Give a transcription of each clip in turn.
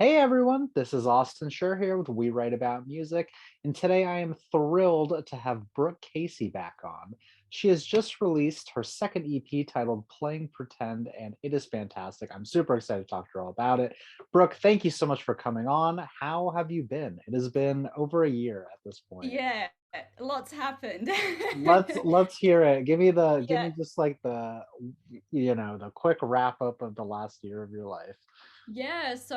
Hey everyone, this is Austin Schur here with We Write About Music, and today I am thrilled to have Brooke Casey back on. She has just released her second EP titled Playing Pretend, and it is fantastic. I'm super excited to talk to her all about it. Brooke, thank you so much for coming on. How have you been? It has been over a year at this point. Yeah, lots happened. Let's hear it. Give Yeah, me just like the quick wrap up of the last year of your life. yeah. So,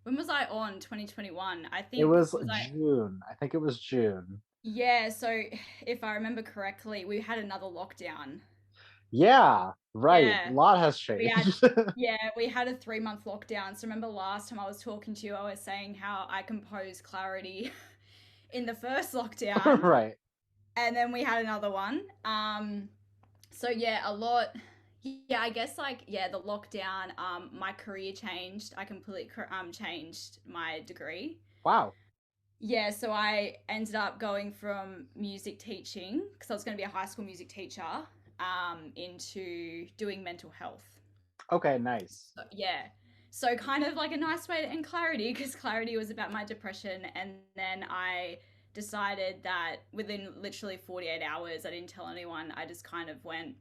when was I on? 2021. I It think was was I. June. I think it was June. Yeah. So, if I remember correctly, we had another lockdown. Yeah, right. A Yeah, lot has we had. changed. Yeah, we had a 3 month lockdown. So remember last time I was talking to you, I was saying how I composed Clarity in the first lockdown, Right. and then we had another one. So yeah, a lot. Yeah, I guess like yeah, the lockdown. My career changed. I completely changed my degree. Wow. Yeah, so I ended up going from music teaching because I was going to be a high school music teacher, into doing mental health. Okay, nice. Yeah. So kind of like a nice way to end Clarity because Clarity was about my depression, and then I decided that within literally 48 hours, I didn't tell anyone. I just kind of went,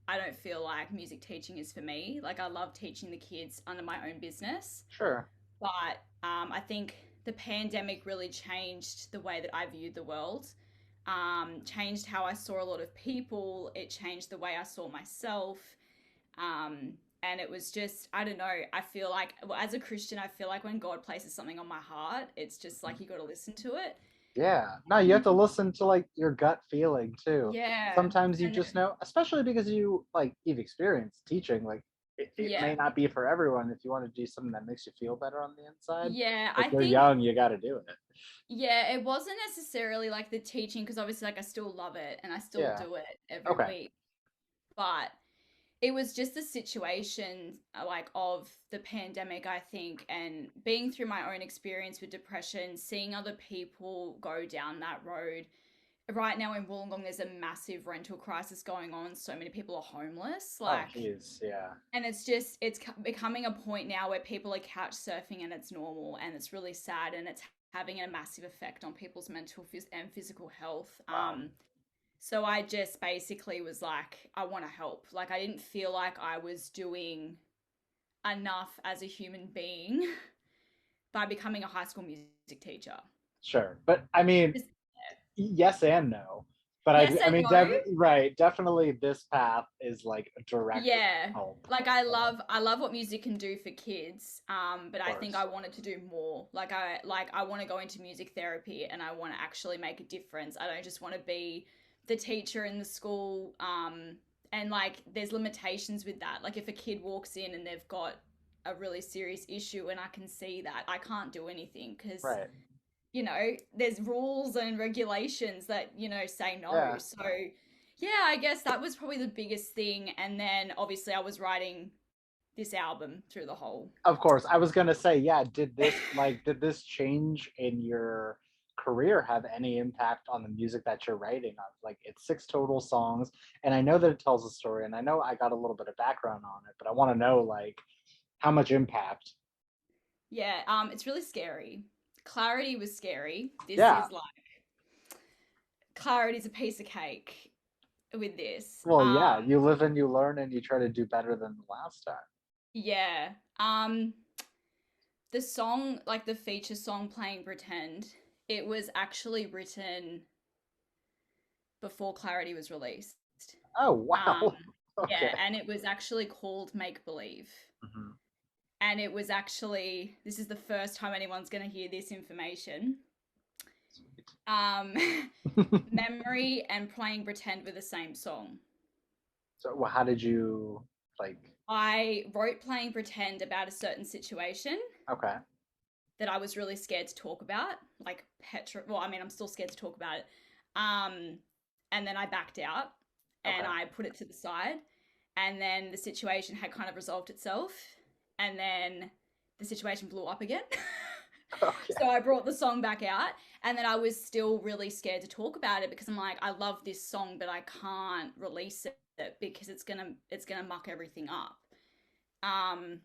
I don't feel like music teaching is for me. Like I love teaching the kids under my own business, Sure. but I think the pandemic really changed the way that I viewed the world. Changed how I saw a lot of people. It changed the way I saw myself. And it was just, I don't know. I feel like, well, as a Christian, I feel like when God places something on my heart, it's just like you got to listen to it. Yeah. No, you have to listen to like your gut feeling too. Yeah. Sometimes you And just know, especially because you've experienced teaching, like it may yeah. not be for everyone if you want to do something that makes you feel better on the inside. Yeah. If I you're think young, you got to do it. Yeah, it wasn't necessarily like the teaching because obviously like I still love it and I still Yeah. do it every Okay. week. But it was just the situation like of the pandemic, I think, and being through my own experience with depression, seeing other people go down that road. Right now in Wollongong, there's a massive rental crisis going on. So many people are homeless. Oh, Like, geez. Yeah. and it's just becoming a point now where people are couch surfing and it's normal and it's really sad and it's having a massive effect on people's mental and physical health. Wow. So I just basically was like, I want to help. Like I didn't feel like I was doing enough as a human being by becoming a high school music teacher. Sure. But I mean, Just, yes and no. But yes I and mean, no. right, definitely this path is like a direct Yeah. help. Like I love what music can do for kids. But Of I think I course. wanted to do more. Like I want to go into music therapy and I want to actually make a difference. I don't just want to be the teacher in the school. And like there's limitations with that. Like if a kid walks in and they've got a really serious issue and I can see that, I can't do anything because Right. there's rules and regulations that, say no. Yeah. So, yeah, I guess that was probably the biggest thing. And then obviously I was writing this album through the whole. Of course. I was gonna say, yeah, did this change in your career have any impact on the music that you're writing on? Like it's six total songs, and I know that it tells a story, and I know I got a little bit of background on it, but I want to know like how much impact. Yeah, it's really scary. Clarity was scary. This Yeah. is like Clarity's a piece of cake with this. Well, yeah, you live and you learn and you try to do better than the last time. Yeah. The song, like the feature song Playing Pretend, it was actually written before Clarity was released. Oh, Um, wow. yeah, Okay. and it was actually called Make Believe. Mhm. And it was actually, this is the first time anyone's going to hear this information. Sweet. Um, Memory and Playing Pretend were the same song. So, well, how did you like? I wrote Playing Pretend about a certain situation Okay. that I was really scared to talk about, like well, I mean, I'm still scared to talk about it. Um, and then I backed out and Okay. I put it to the side. And then the situation had kind of resolved itself. And then the situation blew up again. So Okay. I brought the song back out. And then I was still really scared to talk about it because I'm like, I love this song, but I can't release it because it's gonna muck everything up. Um,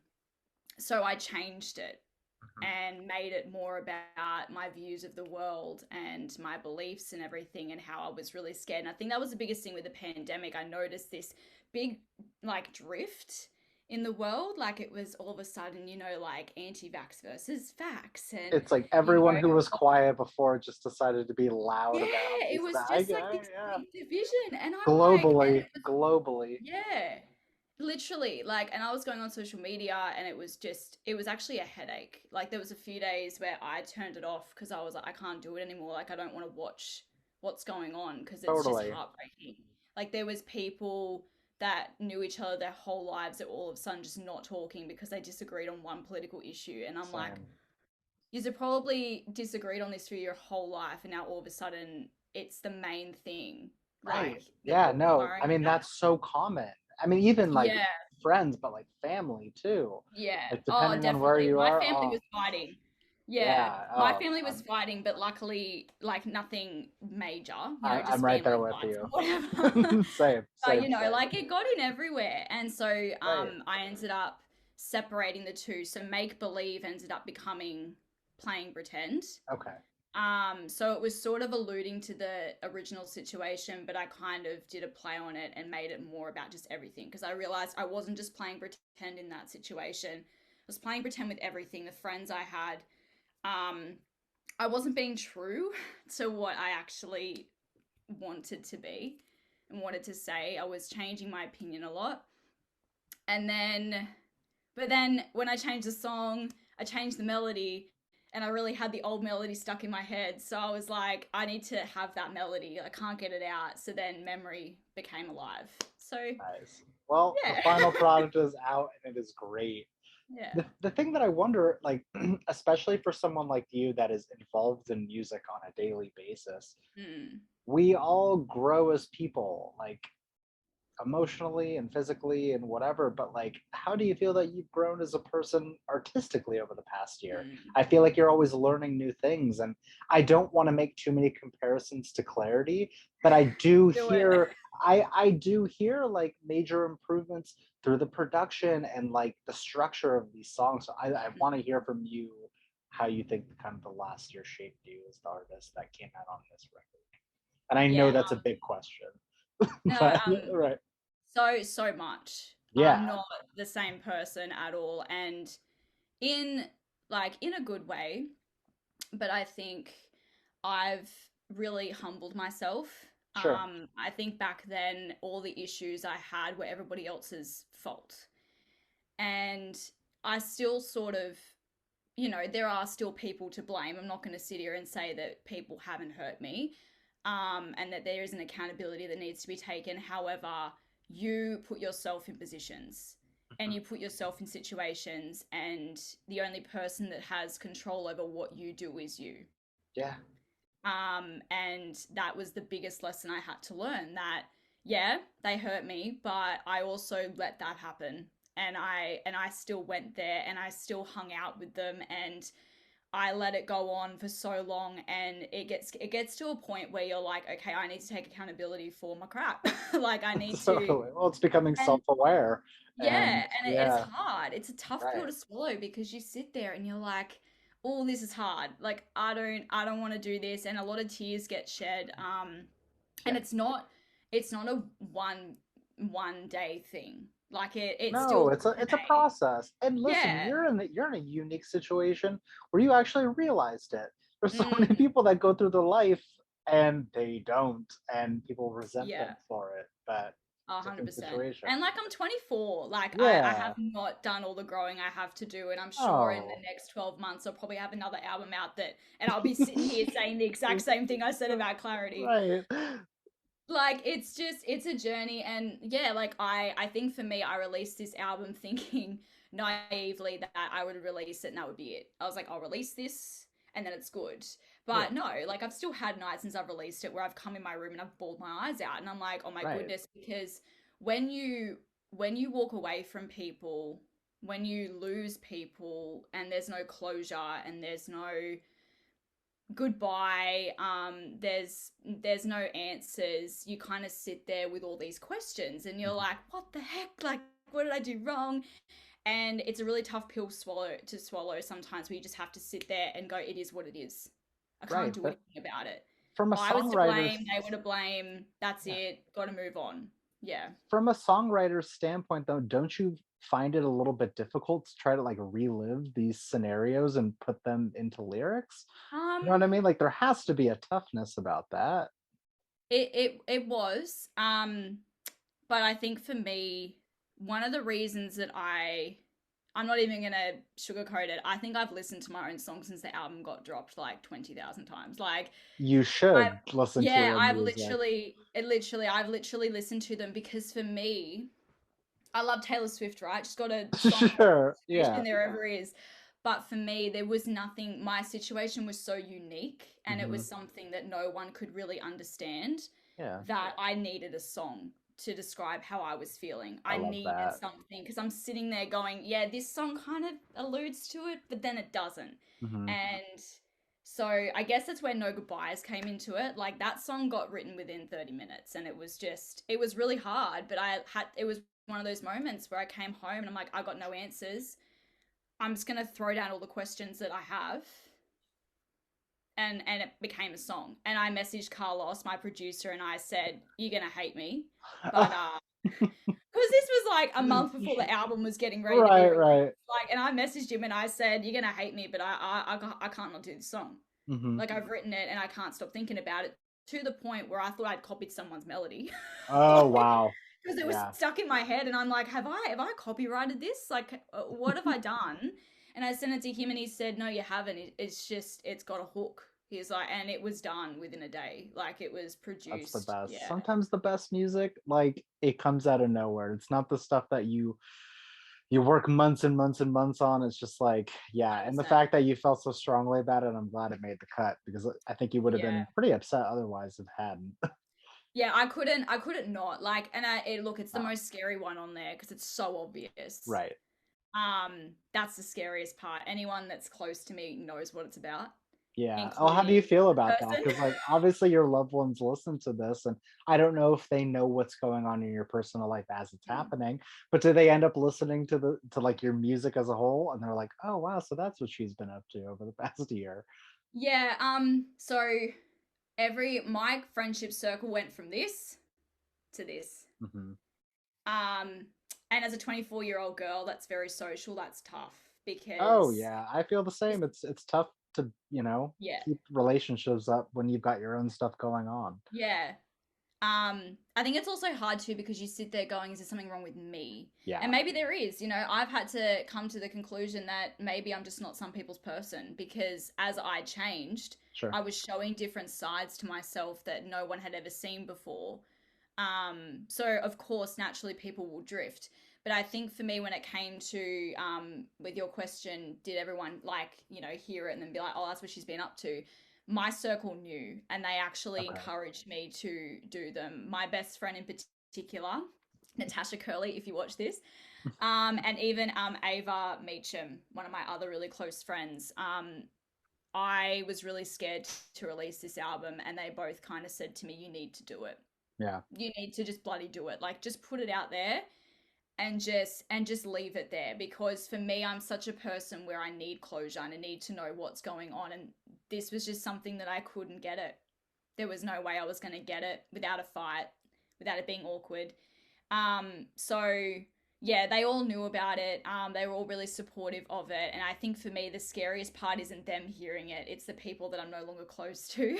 So I changed it Mhm. and made it more about my views of the world and my beliefs and everything and how I was really scared. And I think that was the biggest thing with the pandemic. I noticed this big like drift in the world. Like it was all of a sudden, like anti-vax versus vax and It's like you everyone know, who was quiet before just decided to be loud yeah, about it these. was just like this Yeah, big division. And I'm like, and globally, it was globally. yeah, literally. Like, and I was going on social media and it was actually a headache. Like, there was a few days where I turned it off because I was like, I can't do it anymore. Like, I don't want to watch what's going on because it's just Totally. heartbreaking. Like, there was people that knew each other their whole lives that all of a sudden just not talking because they disagreed on one political issue. And I'm like, Same. you've probably disagreed on this for your whole life, and now all of a sudden it's the main thing, like Right. that Yeah, you're no. I worrying mean, about. that's so common. I mean, even like Yeah, friends, but like family too. yeah. Like Oh, depending on where definitely. you My are. family Oh, was fighting. Yeah, yeah. my Oh family was man. fighting, but luckily, like nothing major. I'm Just right there family with fights you. and whatever. Same, But same, same. like it got in everywhere, and so Right. I ended up separating the two. So make believe ended up becoming playing pretend. Okay. So it was sort of alluding to the original situation, but I kind of did a play on it and made it more about just everything because I realized I wasn't just playing pretend in that situation. I was playing pretend with everything, the friends I had. Um, I wasn't being true to what I actually wanted to be and wanted to say. I was changing my opinion a lot. And then but then when I changed the song, I changed the melody and I really had the old melody stuck in my head. So I was like, I need to have that melody. I can't get it out. So then memory became alive. So Nice. Well, the yeah. final product is out and it is great. Yeah. The thing that I wonder, like, especially for someone like you that is involved in music on a daily basis, Mm, we all grow as people, like emotionally and physically and whatever. But like, how do you feel that you've grown as a person artistically over the past year? mm. I feel like you're always learning new things, and I don't want to make too many comparisons to Clarity, but Do it. I do hear like major improvements through the production and like the structure of these songs. So I want to hear from you how you think kind of the last year shaped you as the artist that came out on this record. And I know Yeah. that's a big question, No, but right. so much. I'm Yeah, not the same person at all. And in in a good way, but I think I've really humbled myself. sure. I think back then all the issues I had were everybody else's fault. And I still sort of, there are still people to blame. I'm not going to sit here and say that people haven't hurt me, and that there is an accountability that needs to be taken. However, you put yourself in positions and Mhm. you put yourself in situations, and the only person that has control over what you do is you. Yeah. And that was the biggest lesson I had to learn that, yeah, they hurt me, but I also let that happen. And I still went there and I still hung out with them and I let it go on for so long and it gets to a point where you're like, okay, I need to take accountability for my crap. Like I need to Totally. Well, it's becoming and self-aware, yeah, and and it's yeah, hard. It's a tough pill right. to swallow because you sit there and you're like, "Oh, this is hard. Like I don't want to do this." And a lot of tears get shed. And Yeah. it's not a one day thing. Like it still No, took it's a today. process. And listen, Yeah. you're in a unique situation where you actually realized it. There's so many Mm, people that go through their life and they don't, and people resent them yeah. for it. But A hundred different percent. situation. And like I'm 24. Like I have Yeah. not done all the growing I have to do. And I'm sure in the Oh, next 12 months I'll probably have another album out that and I'll be sitting here saying the exact same thing I said about Clarity. right. Like it's a journey and yeah, like I think for me I released this album thinking naively that I would release it and that would be it. I was like, I'll release this and then it's good. Yeah. But no, like I've still had nights since I've released it where I've come in my room and I've bawled my eyes out and I'm like, oh my Right. goodness, because when you when you walk away from people, when you lose people and there's no closure and there's no goodbye, there's no answers, you kind of sit there with all these questions and you're like, what the heck, like what did I do wrong? And it's a really tough pill swallow sometimes, where you just have to sit there and go, it is what it is. I can't Right. do But anything about it. from a I was to songwriter's blame, they were to blame. That's yeah, it. Got to move on. Yeah. from a songwriter's standpoint though, don't you find it a little bit difficult to try to like relive these scenarios and put them into lyrics? You know Um, what I mean? Like there has to be a toughness about that. it was. But I think for me, one of the reasons that I'm not even gonna sugarcoat it. I think I've listened to my own song since the album got dropped like 20,000 times. Like You I should listen to yeah, your music. I've literally listened to them because for me, I love Taylor Swift, right? She's got a song for Sure. every Yeah. situation there ever is. But for me, there was nothing, my situation was so unique and it Hmm. was something that no one could really understand, Yeah. that I needed a song to describe how I was feeling. I I love needed that. something because I'm sitting there going, yeah, this song kind of alludes to it, but then it doesn't. Hmm. And so I guess that's where No Goodbyes came into it. Like that song got written within 30 minutes and it was really hard, but it was one of those moments where I came home and I'm like, I got no answers. I'm just going to throw down all the questions that I have, and it became a song. And I messaged Carlos, my producer, and I said, "You're gonna hate me," but because this was like a month before the album was getting ready to be Right, released, right. like, and I messaged him and I said, "You're gonna hate me, but I can't not do this song. Hmm. Like I've written it and I can't stop thinking about it." To the point where I thought I'd copied someone's melody. Oh Like, wow. because it was Yeah. stuck in my head and I'm like, have I copyrighted this? Like what have I done? And I sent it to him and he said, no, you haven't. It's just it's got a hook. He's like, and it was done within a day. Like it was That's the produced. best. Yeah, Sometimes the best music, like it comes out of nowhere. It's not the stuff that you work months and months and months on. It's just like, yeah. And the 100%. fact that you felt so strongly about it, I'm glad it made the cut because I think you would have Yeah. been pretty upset otherwise if it hadn't. Yeah, I couldn't not. Like and look, it's the Oh, most scary one on there because it's so obvious. right. That's the scariest part. Anyone that's close to me knows what it's about, Yeah. Oh, how do you including feel the about that? person. Because like obviously your loved ones listen to this, and I don't know if they know what's going on in your personal life as it's happening, but do they end up listening to the to like your music as a whole, and they're like, oh wow, so that's what she's been up to over the past year. Yeah, so every my friendship circle went from this to this. Hmm. Um, and as a 24-year-old girl, that's very social. That's tough Oh because yeah, I feel the this, same. It's tough to yeah, keep relationships up when you've got your own stuff going on. yeah. I think it's also hard too because you sit there going, is there something wrong with me? And Yeah, maybe there is, I've had to come to the conclusion that maybe I'm just not some people's person because as I changed, sure. I was showing different sides to myself that no one had ever seen before. So of course, naturally, people will drift. But I think for me, when it came to with your question, did everyone hear it and then be like, "Oh, that's what she's been up to"? My circle knew, and they actually Okay. encouraged me to do them. My best friend in particular, Natasha Curley, if you watch this, and even Ava Meacham, one of my other really close friends. I was really scared to release this album, and they both kind of said to me, "You need to do it. Yeah. You need to just bloody do it. Like, just put it out there." And just leave it there, because for me, I'm such a person where I need closure and I need to know what's going on, and this was just something that I couldn't get it. There was no way I was going to get it without a fight, without it being awkward. So yeah, they all knew about it. They were all really supportive of it, and I think for me the scariest part isn't them hearing it, it's the people that I'm no longer close to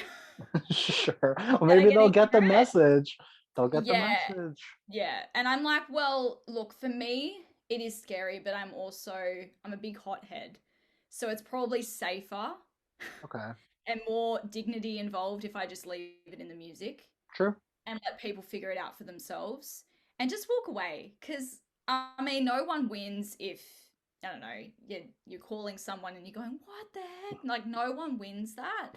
Sure. Well, that are maybe going they'll to get the hear it. message. They'll get the Yeah, message. yeah. And I'm like, well, look, for me, it is scary, but I'm a big hothead. So it's probably safer Okay. and more dignity involved if I just leave it in the music True. and let people figure it out for themselves and just walk away. Because, I mean, no one wins if, I don't know, you're calling someone and you're going, what the heck? Like, no one wins that.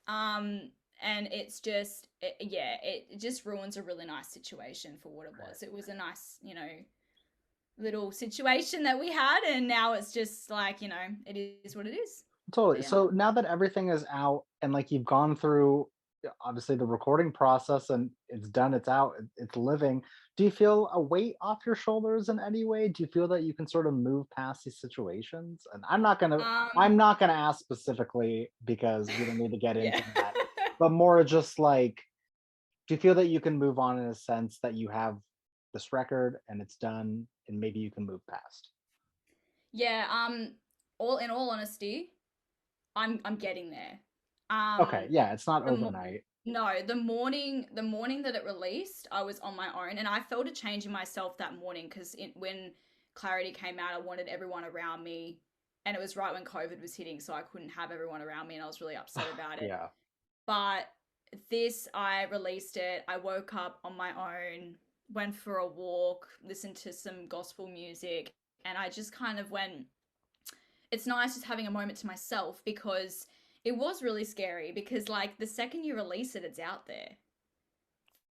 Um, and yeah, it just ruins a really nice situation for what it Right. was. It was a nice, little situation that we had, and now it's just like, it is what it is. So Totally. yeah. So now that everything is out and like you've gone through obviously the recording process and it's done, it's out, it's living. Do you feel a weight off your shoulders in any way? Do you feel that you can sort of move past these situations? And I'm Um, not gonna ask specifically because we don't need to get yeah. into that, but more just like, do you feel that you can move on in a sense that you have this record and it's done and maybe you can move past? Yeah, all in all honesty, I'm getting there. Okay, Um, yeah, it's not the mo- overnight. no, the morning that it released, I was on my own, and I felt a change in myself that morning because when Clarity came out, I wanted everyone around me, and it was right when COVID was hitting, so I couldn't have everyone around me, and I was really upset about it. Yeah. But this, I released it. I woke up on my own, went for a walk, listened to some gospel music, and I just kind of went, it's nice just having a moment to myself because it was really scary because like the second you release it, it's out there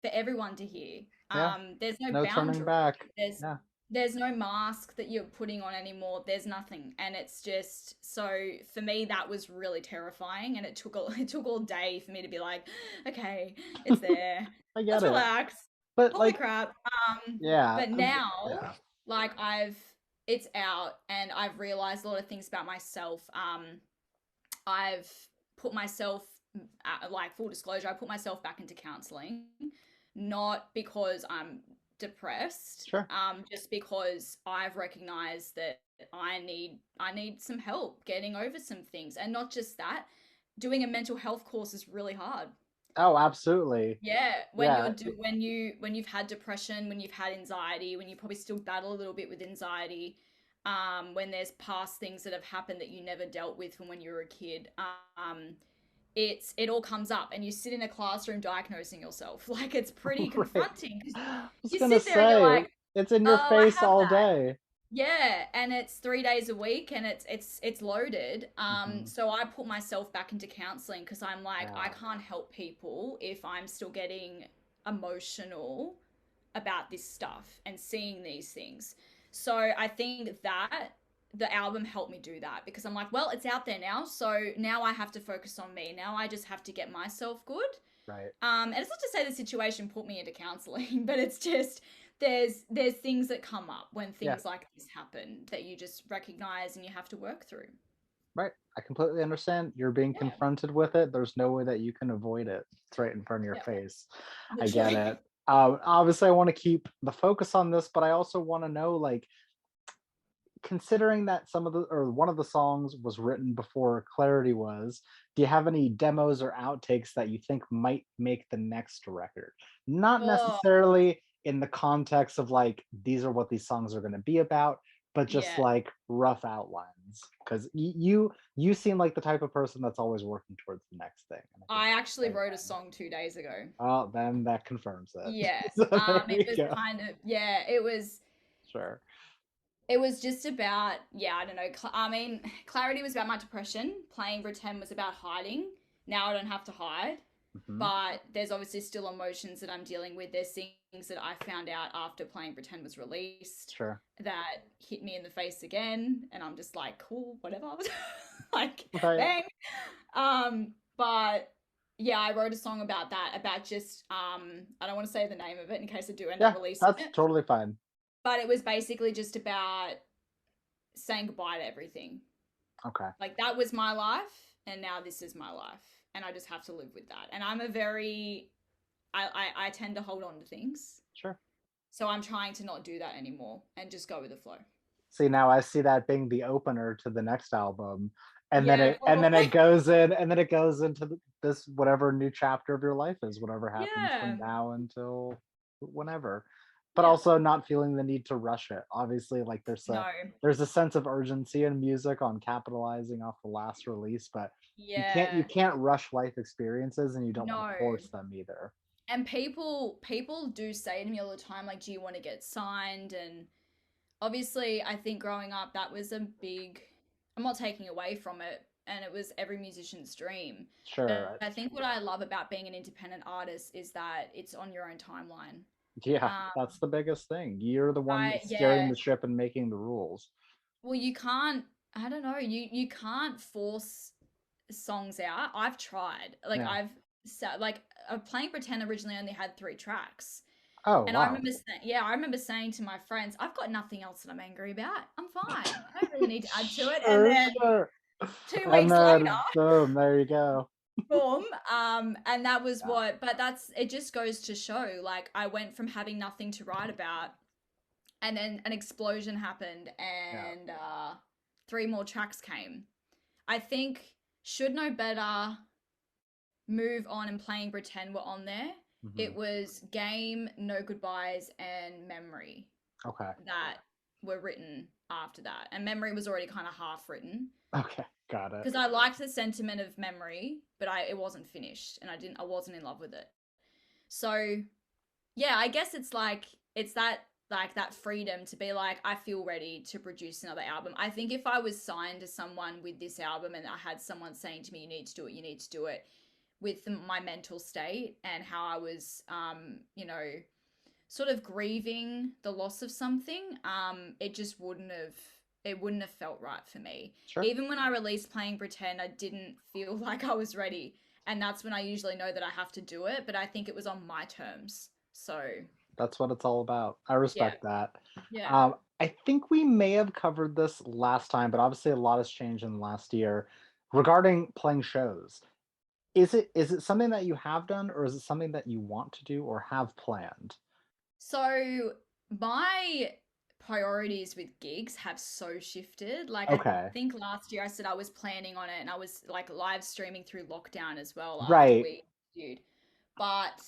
for everyone to hear. Yeah. There's no No turning back. boundary. Yeah. There's no mask that you're putting on anymore. There's nothing, and it's just so for me that was really terrifying, and it took all day for me to be like, okay, it's there. I get Let's it. relax. But Holy like, crap. yeah, But now, yeah. like it's out, and I've realized a lot of things about myself. I've put myself, like full disclosure, I put myself back into counseling, not because I'm depressed, Sure. just because I've recognized that I need some help getting over some things, and not just that. Doing a mental health course is really hard. Oh, absolutely. Yeah, Yeah. when you've had depression, when you've had anxiety, when you probably still battle a little bit with anxiety, when there's past things that have happened that you never dealt with from when you were a kid, it all comes up, and you sit in a classroom diagnosing yourself. Like it's pretty Right. confronting because I was you gonna sit there and you're say, like, it's in your oh, I face have all that. day. Yeah, and it's 3 days a week, and it's loaded. Mhm. So I put myself back into counseling because I'm like, I Yeah. can't help people if I'm still getting emotional about this stuff and seeing these things. So I think that the album helped me do that because I'm like, well, it's out there now, so now I have to focus on me. Now I just have to get myself good. Right. And it's not to say the situation put me into counseling, but it's just there's things that come up when Yeah. things like this happen that you just recognize and you have to work through. Right. I completely understand. You're being Yeah, confronted with it. There's no way that you can avoid it. It's right in front of your yeah, face. I get literally. it. Obviously, I want to keep the focus on this, but I also want to know, like, considering that some of the or one of the songs was written before Clarity was, do you have any demos or outtakes that you think might make the next record? Not Oh, necessarily in the context of like these are what these songs are going to be about, but just yeah. like rough outlines. Because you seem like the type of person that's always working towards the next thing, and I think I that's a actually great wrote a thing. song 2 days ago. Oh, then that confirms it. Yeah. So there It you was go. kind of yeah, Sure. it was just about yeah, I don't know. I mean, Clarity was about my depression. Playing pretend was about hiding. Now I don't have to hide, Hmm. but there's obviously still emotions that I'm dealing with. There's things that I found out after Playing Pretend was released Sure. that hit me in the face again, and I'm just like, cool, whatever. Like, Right. bang. But yeah, I wrote a song about that, about just I don't want to say the name of it in case I do end up Yeah, releasing that's it, totally fine. but it was basically just about saying goodbye to everything. Okay. Like that was my life, and now this is my life, and I just have to live with that. And I'm a very I tend to hold on to things. Sure. So I'm trying to not do that anymore and just go with the flow. See, now I see that being the opener to the next album, and then Yeah, it probably. goes in, and then it goes into this whatever new chapter of your life is, whatever happens from Yeah. now until whenever. But Yeah. also not feeling the need to rush it. Obviously, like No. there's a sense of urgency in music on capitalizing off the last release, but you Yeah. can't rush life experiences, and you don't want to No. force them either. And people do say to me all the time, like, do you want to get signed? And obviously, I think growing up, that was a big, I'm not taking away from it. And it was every musician's dream. But Sure. I think what I love about being an independent artist is that it's on your own timeline. Yeah, Um, that's the biggest thing. You're the one that's steering yeah. the ship and making the rules. Well, you can't, I don't know, you can't force songs out. I've tried. Like Yeah. so like Playing Pretend originally only had 3 tracks. Oh, And I wow. remember saying, yeah, I remember saying to my friends, I've got nothing else that I'm angry about. I'm fine. I don't really need to add to it. And Sure, then sure. two And weeks later, then boom, there you go. boom. And that was Yeah, what, but it just goes to show, like, I went from having nothing to write about, and then an explosion happened, yeah. and 3 more tracks came. I think Should Know Better, Move On, and Playing Pretend were on there. Hmm. It was Game, No Goodbyes, and Memory Okay. that were written after that. And Memory was already kind of half written Okay, got it. because I liked the sentiment of Memory, but it wasn't finished, and I wasn't in love with it. So yeah, I guess it's that freedom to be like, I feel ready to produce another album. I think if I was signed to someone with this album and I had someone saying to me, you need to do it, you need to do it, with my mental state and how I was, sort of grieving the loss of something, it wouldn't have felt right for me. Sure. Even when I released Playing Pretend, I didn't feel like I was ready. And that's when I usually know that I have to do it, but I think it was on my terms. So, That's what it's all about. I yeah. respect that. Yeah. I think we may have covered this last time, but obviously a lot has changed in the last year regarding playing shows. Is it something that you have done, or is it something that you want to do or have planned? So my priorities with gigs have so shifted. Like, I Okay. think last year I said I was planning on it, and I was like live streaming through lockdown as well after Right. we interviewed. But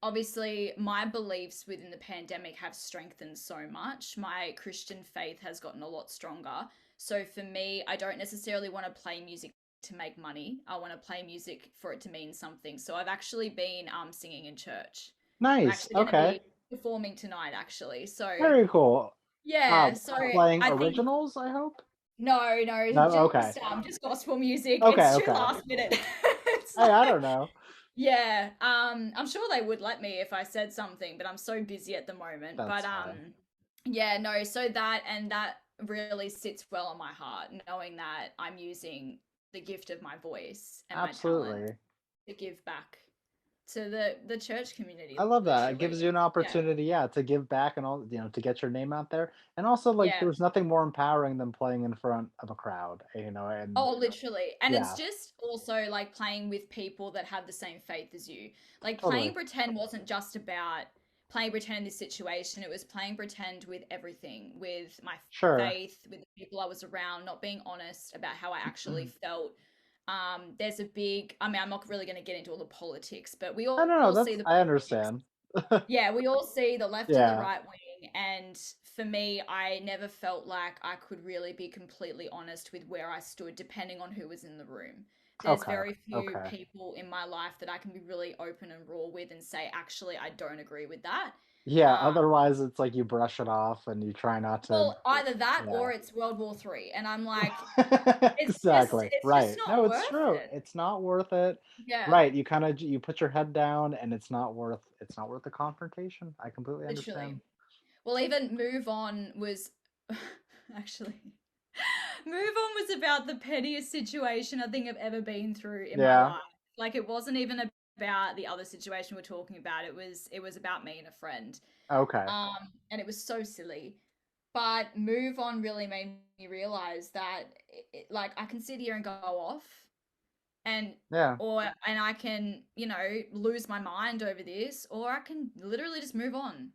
obviously, my beliefs within the pandemic have strengthened so much. My Christian faith has gotten a lot stronger. So for me, I don't necessarily want to play music to make money. I want to play music for it to mean something. So I've actually been singing in church. I'm Nice. actually going to Okay. be performing tonight, actually. So Very cool. yeah, so Playing I think originals, I hope? no, no, No? Okay. just gospel music. Okay, It's too okay. last minute. It's Hey, I like don't know. yeah, I'm sure they would let me if I said something, but I'm so busy at the moment. But That's fine. yeah, no, so that really sits well on my heart, knowing that I'm using the gift of my voice and my talent Absolutely. to give back to the church community, I love that. It gives literally. you an Yeah. opportunity, yeah, to give back and all, to get your name out there. And also, like, Yeah. there's nothing more empowering than playing in front of a crowd, and Oh, literally. And it's yeah, just also like playing with people that have the same faith as you. Like totally. playing pretend wasn't just about playing pretend in this situation. It was playing pretend with everything, with my Sure. faith, with the people I was around, not being honest about how I actually felt. There's a big, I mean, I'm not really going to get into all the politics, but we I don't know. all see That's the I politics. understand. Yeah, we all see the left and the Yeah. right wing. And for me, I never felt like I could really be completely honest with where I stood, depending on who was in the room. There's Okay. very few Okay. people in my life that I can be really open and raw with and say, actually, I don't agree with that. Yeah. Um, Otherwise, it's like you brush it off and you try not to. well, either that Yeah. or it's World War III. And I'm like, Exactly. it's just Right. No, not it's worth true. it. It's not worth it. Yeah, Right. You kind of you put your head down, and it's not worth the confrontation. I completely literally. understand. Well, even Move On was actually Move On was about the pettiest situation I think I've ever been through in my Yeah. life. Like it wasn't even about the other situation we're talking about. It was about me and a friend. Okay. And it was so silly. But Move On really made me realize that like I can sit here and go off and Yeah. and I can, lose my mind over this, or I can literally just move on.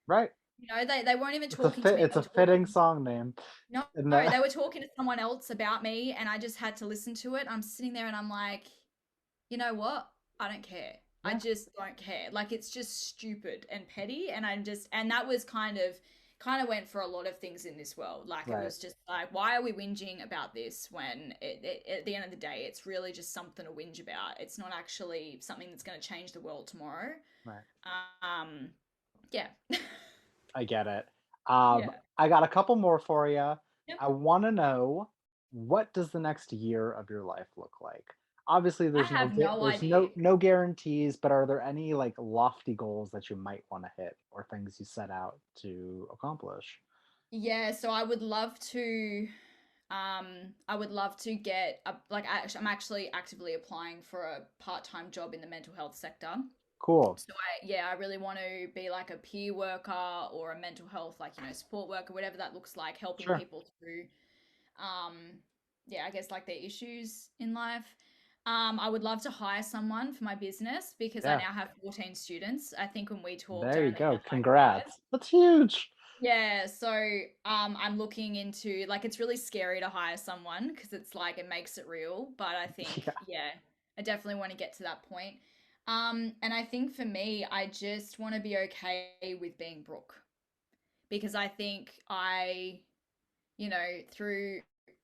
Right. They weren't even It's a talking to fit. me. It's They a were fitting talking. song name. No, And they were talking to someone else about me, and I just had to listen to it. I'm sitting there and I'm like, you know what? I don't care. I yeah. just don't care. Like it's just stupid and petty, and and that was kind of went for a lot of things in this world. Like it Right. was just like, why are we whinging about this when at the end of the day, it's really just something to whinge about. It's not actually something that's going to change the world tomorrow. Right. Um, yeah, I get it. yeah. I got a couple more for you. Yep. I want to know, what does the next year of your life look like? Obviously, I have no there's idea. no guarantees, but are there any like lofty goals that you might want to hit or things you set out to accomplish? Yeah, so I would love to. I would love to get I'm actually actively applying for a part-time job in the mental health sector. Cool. So I really want to be like a peer worker or a mental health, like, support worker, whatever that looks like, helping Sure. people through, um, yeah, I guess like their issues in life. I would love to hire someone for my business because I Yeah. now have 14 students. I think when we talked, There I you only go. had like five. Congrats. That's huge. Yeah, so I'm looking into, like, it's really scary to hire someone because it's like it makes it real, but I think, Yeah. yeah, I definitely want to get to that point. And I think for me, I just want to be okay with being Brooke because I think through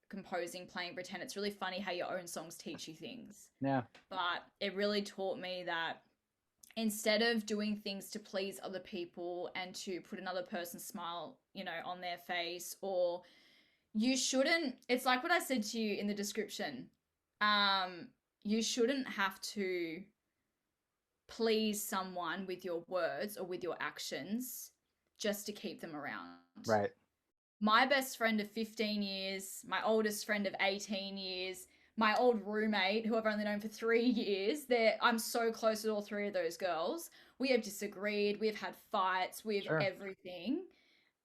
composing, playing pretend, it's really funny how your own songs teach you things. Yeah. But it really taught me that instead of doing things to please other people and to put another person's smile, on their face, or you shouldn't, it's like what I said to you in the description. Um, you shouldn't have to please someone with your words or with your actions just to keep them around. Right. My best friend of 15 years, my oldest friend of 18 years, my old roommate, who I've only known for 3 years, I'm so close with all three of those girls. We have disagreed, we've had fights, we've Sure. everything.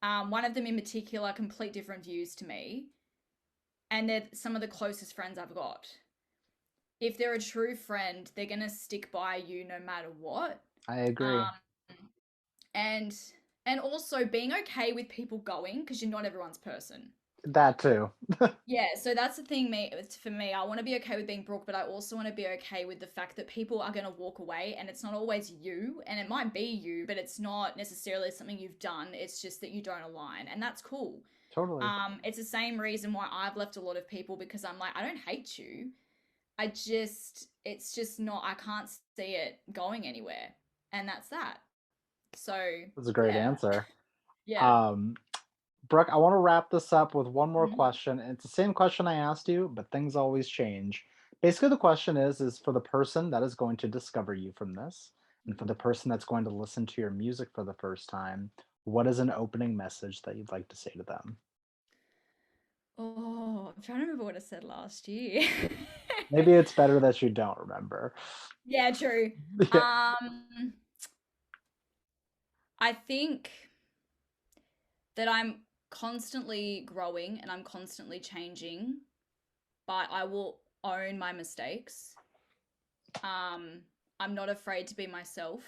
One of them in particular, complete different views to me, and they're some of the closest friends I've got. If they're a true friend, they're gonna stick by you no matter what. I agree. Um, and and also being okay with people going because you're not everyone's person. That too. Yeah, so that's the thing for me. I want to be okay with being Brooke, but I also want to be okay with the fact that people are going to walk away and it's not always you, and it might be you, but it's not necessarily something you've done. It's just that you don't align, and that's cool. Totally. It's the same reason why I've left a lot of people because I'm like, I don't hate you. It's just not, I can't see it going anywhere. And that's that. So, That's a great yeah. answer. Yeah. Um, Brooke, I want to wrap this up with one more Mhm. question. And it's the same question I asked you, but things always change. Basically, the question is for the person that is going to discover you from this, and for the person that's going to listen to your music for the first time, what is an opening message that you'd like to say to them? Oh, I'm trying to remember what I said last year. Maybe it's better that you don't remember. Yeah, true. Yeah. Um, I think that I'm constantly growing and I'm constantly changing, but I will own my mistakes. Um, I'm not afraid to be myself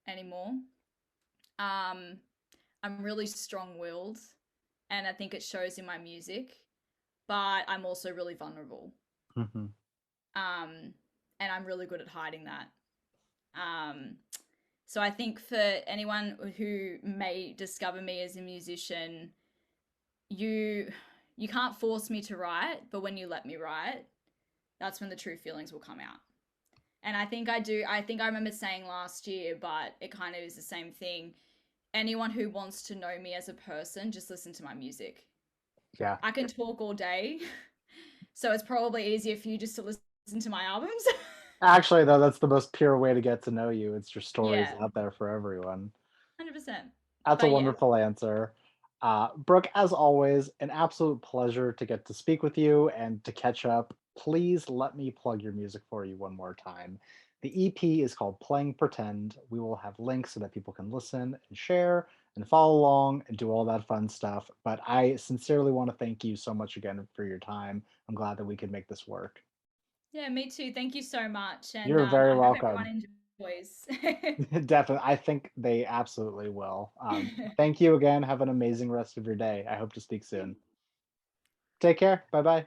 anymore. Um, I'm really strong-willed, and I think it shows in my music, but I'm also really vulnerable. Mhm. Um, and I'm really good at hiding that. Um, so I think for anyone who may discover me as a musician, you you can't force me to write, but when you let me write, that's when the true feelings will come out. And I think I do. I think I remember saying last year, but it kind of is the same thing. Anyone who wants to know me as a person, just listen to my music. Yeah. I can talk all day, so it's probably easier for you just to listen to my albums. Actually, though, that's the most pure way to get to know you. It's your stories Yeah, out there for everyone. 100%. That's a But yeah, wonderful answer. Brooke, as always, an absolute pleasure to get to speak with you and to catch up. Please let me plug your music for you one more time. The EP is called Playing Pretend. We will have links so that people can listen and share and follow along and do all that fun stuff. But I sincerely want to thank you so much again for your time. I'm glad that we could make this work. yeah, me too. Thank you so much, and You're very I hope welcome. everyone enjoys. Definitely. I think they absolutely will. Thank you again. Have an amazing rest of your day. I hope to speak soon. Take care. Bye bye.